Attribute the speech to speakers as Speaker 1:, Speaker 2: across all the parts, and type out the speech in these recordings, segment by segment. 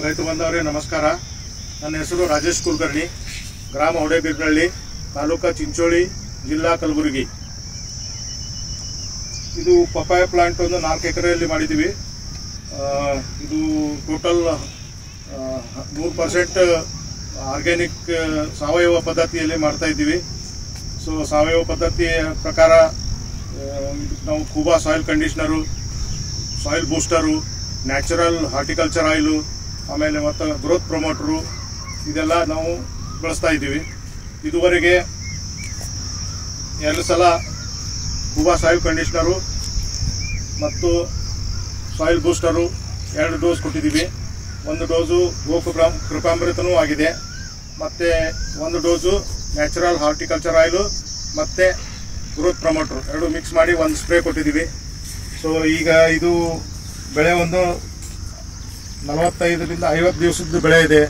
Speaker 1: ರೈತ ಬಂದವರೇ ನಮಸ್ಕಾರ. ನನ್ನ ಹೆಸರು ರಾಜೇಶ್ ಕುಲಕರ್ಣಿ, ಗ್ರಾಮ ಹೊಡೆಬೀರ್ನಹಳ್ಳಿ, ತಾಲೂಕಾ ಚಿಂಚೋಳಿ, ಜಿಲ್ಲಾ ಕಲಬುರಗಿ. ಇದು ಪಪ್ಪಾಯ ಪ್ಲಾಂಟ್ ಒಂದು 4 ಎಕರೆಯಲ್ಲಿ ಮಾಡಿದ್ದೀವಿ. ಇದು ಟೋಟಲ್ 100% ಆರ್ಗ್ಯಾನಿಕ್ ಸಾವಯವ ಪದ್ಧತಿಯಲ್ಲಿ ಮಾಡ್ತಾ ಇದ್ದೀವಿ. ಸೊ ಸಾವಯವ ಪದ್ಧತಿಯ ಪ್ರಕಾರ ನಾವು Khuba soil conditioner, soil booster, natural horticulture oil, ಆಮೇಲೆ ಮತ್ತು ಗ್ರೋತ್ ಪ್ರಮೋಟ್ರು ಇದೆಲ್ಲ ನಾವು ಬಳಸ್ತಾ ಇದ್ದೀವಿ. ಇದುವರೆಗೆ 2 ಸಲ ಕೂಬಾ ಸಾಯಿಲ್ ಕಂಡೀಷ್ನರು ಮತ್ತು ಸಾಯಿಲ್ ಬೂಸ್ಟರು 2 ಡೋಸ್ ಕೊಟ್ಟಿದ್ದೀವಿ. 1 ಡೋಸು ಕೃಪಾಮೃತನೂ ಆಗಿದೆ, ಮತ್ತು 1 ಡೋಸು ನ್ಯಾಚುರಲ್ ಹಾರ್ಟಿಕಲ್ಚರ್ ಆಯಿಲು ಮತ್ತು ಗ್ರೋತ್ ಪ್ರಮೋಟ್ರು 2 ಮಿಕ್ಸ್ ಮಾಡಿ 1 ಸ್ಪ್ರೇ ಕೊಟ್ಟಿದ್ದೀವಿ. ಸೊ ಈಗ ಇದು ಬೆಳೆ ಒಂದು 45 ರಿಂದ 50 ದಿವಸದ ಬೆಳೆ ಇದೆ.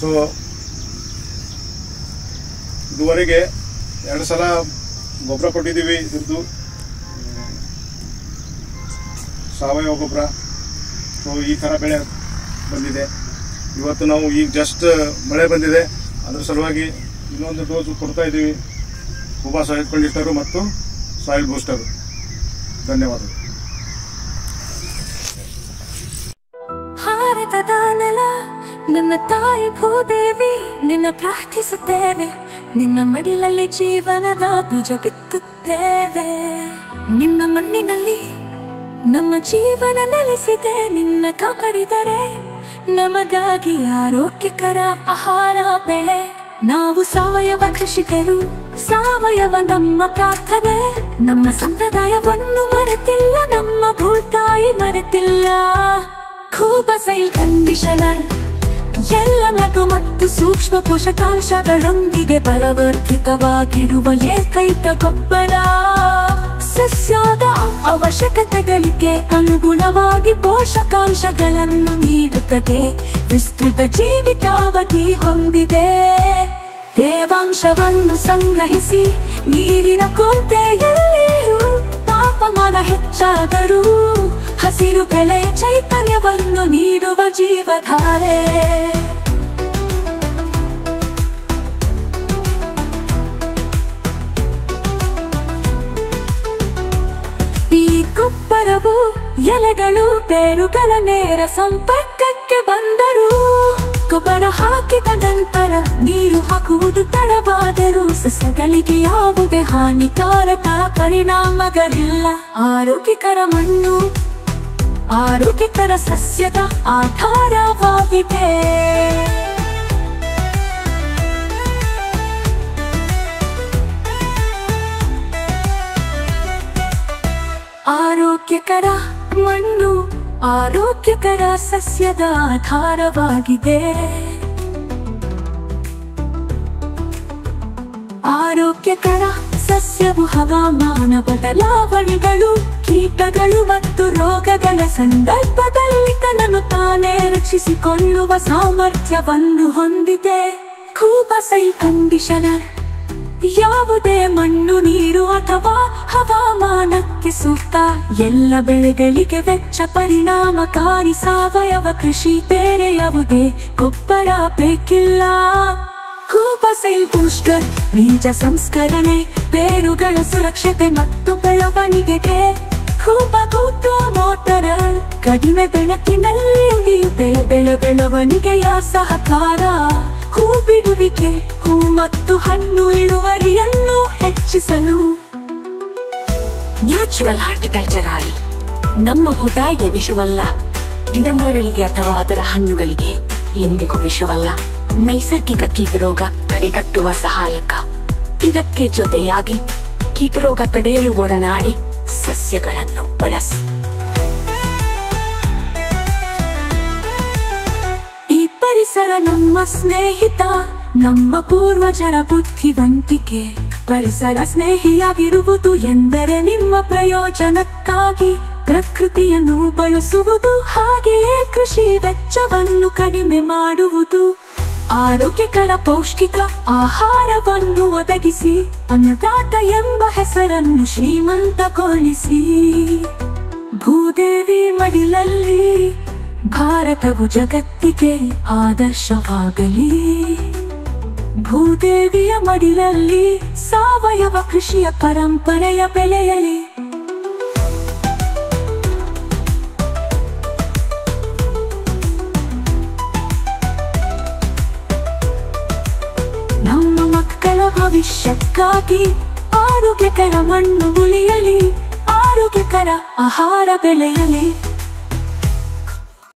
Speaker 1: ಸೊ ಇದುವರೆಗೆ 2 ಸಲ ಗೊಬ್ಬರ ಕೊಟ್ಟಿದ್ದೀವಿ. ಇದ್ರದ್ದು ಸಾವಯವ ಗೊಬ್ಬರ. ಸೊ ಈ ಥರ ಬೆಳೆ ಬಂದಿದೆ. ಇವತ್ತು ನಾವು ಈಗ ಜಸ್ಟ್ ಮಳೆ ಬಂದಿದೆ, ಅದರ ಸಲುವಾಗಿ ಇನ್ನೊಂದು ಡೋಸು ಕೊಡ್ತಾ ಇದ್ದೀವಿ, ಕೂಬಾ ಸಾಯಿಲ್ ಕಂಡೀಷ್ನರು ಮತ್ತು ಸಾಯಿಲ್ ಬೂಸ್ಟರು. ಧನ್ಯವಾದಗಳು.
Speaker 2: ಭಾರತದ ನೆಲ ನನ್ನ ತಾಯಿ ಭೂದೇವಿ, ನಿನ್ನ ಪ್ರಾರ್ಥಿಸುತ್ತೇವೆ, ನಿನ್ನ ಮಡಿಲಲ್ಲಿ ಜೀವನದ ಬೀಜ ಬಿತ್ತುತ್ತೇವೆ. ನಿನ್ನ ಮಣ್ಣಿನಲ್ಲಿ ನಮ್ಮ ಜೀವನ ನೆಲೆಸಿದೆ, ನಿನ್ನ ಕಾಪಾಡಿದರೆ ನಮಗಾಗಿ ಆರೋಗ್ಯಕರ ಆಹಾರ ಬೆಳೆ. ನಾವು ಸಾವಯವ ಕೃಷಿಕರು, ಸಾವಯವ ನಮ್ಮ ಪ್ರಾರ್ಥನೆ. ನಮ್ಮ ಸಂಪ್ರದಾಯವನ್ನು ಮರೆತಿಲ್ಲ, ನಮ್ಮ ಭೂತಾಯಿ ಮರೆತಿಲ್ಲ. ಕೂಬಾ ಸಾಯಿಲ್ ಕಂಡೀಷನರ್ ಎಲ್ಲ ಮೃದು ಮತ್ತು ಸೂಕ್ಷ್ಮ ಪೋಷಕಾಂಶಗಳೊಂದಿಗೆ ಬಲವರ್ಧಿತವಾಗಿರುವ ಏಕೈಕ ಗೊಬ್ಬರ. ಸಸ್ಯದ ಅವಶ್ಯಕತೆಗಳಿಗೆ ಅನುಗುಣವಾಗಿ ಪೋಷಕಾಂಶಗಳನ್ನು ನೀಡುತ್ತದೆ. ವಿಸ್ತೃತ ಜೀವಿತಾವಧಿ ಹೊಂದಿದೆ. ತೇವಾಂಶವನ್ನು ಸಂಗ್ರಹಿಸಿ ನೀರಿನ ಕೊರತೆಯಲ್ಲಿಯೂ ತಾಪಮಾನ ಹೆಚ್ಚಾದರೂ ಹಸಿರು ಬೆಳೆಯ ಚೈತನ್ಯವನ್ನು ನೀಡುವ ಜೀವಧಾರೆ. ಈ ಗೊಬ್ಬರವು ಎಲೆಗಳು ಬೇರುಗಳ ನೇರ ಸಂಪರ್ಕಕ್ಕೆ ಬಂದರೂ, ಗೊಬ್ಬರ ಹಾಕಿದ ನಂತರ ನೀರು ಹಾಕುವುದು ತಡವಾದರೂ ಸಸ್ಯಗಳಿಗೆ ಯಾವುದೇ ಹಾನಿಕಾರಕ ಪರಿಣಾಮಗಳಿಲ್ಲ. ಆರೋಗ್ಯಕರ ಮಣ್ಣು ಆರೋಗ್ಯಕರ ಸಸ್ಯದ ಆಧಾರವಾಗಿದೆ. ಆರೋಗ್ಯಕರ ಮಣ್ಣು ಆರೋಗ್ಯಕರ ಸಸ್ಯದ ಆಧಾರವಾಗಿದೆ. ಆರೋಗ್ಯಕರ ಸಸ್ಯವು ಹವಾಮಾನ ಬದಲಾವಣೆಗಳು, ಕೀಟಗಳು ಮತ್ತು ರೋಗಗಳ ಸಂದರ್ಭದಲ್ಲಿ ತನ್ನನ್ನು ತಾನೇ ರಕ್ಷಿಸಿಕೊಳ್ಳುವ ಸಾಮರ್ಥ್ಯವನ್ನು ಹೊಂದಿದೆ. ಕೂಬಾ ಸಾಯಿಲ್ ಕಂಡೀಷನರ್ ಯಾವುದೇ ಮಣ್ಣು, ನೀರು ಅಥವಾ ಹವಾಮಾನಕ್ಕೆ ಸೂಕ್ತ. ಎಲ್ಲ ಬೆಳೆಗಳಿಗೆ ವೆಚ್ಚ ಪರಿಣಾಮಕಾರಿ ಸಾವಯವ ಕೃಷಿ. ಬೇರೆ ಯಾವುದೇ ಗೊಬ್ಬರ ಬೇಕಿಲ್ಲ. ಕೂಬಾ ಸಾಯಿಲ್ ಬೂಸ್ಟರ್ ಬೀಜ ಸಂಸ್ಕರಣೆ, ಬೇರುಗಳ ಸುರಕ್ಷತೆ ಮತ್ತು ಬೆಳವಣಿಗೆಗೆ. ಕೂಬಾ ಗ್ರೋತ್ ಪ್ರಮೋಟರ್ ಕಡಿಮೆ ಬೆಳಕಿನಲ್ಲಿ ಬೆಳವಣಿಗೆಯ ಸಹಕಾರ. ಹೂ ಬಿಡುವಿಕೆ, ಹೂ ಮತ್ತು ಹಣ್ಣು ಇಳುವರಿಯನ್ನು ಹೆಚ್ಚಿಸಲು. ನ್ಯಾಚುರಲ್ ಹಾರ್ಟಿಕಲ್ಚರ್ ಆಯಿಲ್ ನಮ್ಮ ಭೂತಾಯಿಗೆ ವಿಷವಲ್ಲ, ಗಿಡಮರಗಳಿಗೆ ಅಥವಾ ಅದರ ಹಣ್ಣುಗಳಿಗೆ ಎಂದಿಗೂ ವಿಷವಲ್ಲ. ನೈಸರ್ಗಿಕ ಕೀಟರೋಗ ತಡೆಗಟ್ಟುವ ಸಹಾಯಕ. ಇದಕ್ಕೆ ಜೊತೆಯಾಗಿ ಕೀಟರೋಗ ತಡೆಯಲು ಒಡನಾಡಿ ಸಸ್ಯಗಳನ್ನು ಬಳಸಿ. ಈ ಪರಿಸರ ನಮ್ಮ ಸ್ನೇಹಿತ, ನಮ್ಮ ಪೂರ್ವಜರ ಬುದ್ಧಿವಂತಿಕೆ. ಪರಿಸರ ಸ್ನೇಹಿಯಾಗಿರುವುದು ಎಂದರೆ ನಿಮ್ಮ ಪ್ರಯೋಜನಕ್ಕಾಗಿ ಪ್ರಕೃತಿಯನ್ನು ಬಳಸುವುದು, ಹಾಗೆಯೇ ಕೃಷಿ ವೆಚ್ಚವನ್ನು ಕಡಿಮೆ ಮಾಡುವುದು. ಆರೋಗ್ಯಕರ ಪೌಷ್ಟಿಕ ಆಹಾರವನ್ನು ಒದಗಿಸಿ ಅನ್ನದಾತ ಎಂಬ ಹೆಸರನ್ನು ಶ್ರೀಮಂತಗೊಳಿಸಿ. ಭೂದೇವಿ ಮಡಿಲಲ್ಲಿ ಭಾರತವು ಜಗತ್ತಿಗೆ ಆದರ್ಶವಾಗಲಿ. ಭೂದೇವಿಯ ಮಡಿಲಲ್ಲಿ ಸಾವಯವ ಕೃಷಿಯ ಪರಂಪರೆಯ ಬೆಳೆಯಲಿ. ನಮ್ಮ ಮಕ್ಕಳ ಭವಿಷ್ಯಕ್ಕಾಗಿ ಆರೋಗ್ಯಕರ ಮಣ್ಣು ಉಳಿಯಲಿ, ಆರೋಗ್ಯಕರ ಆಹಾರ ಬೆಳೆಯಲಿ.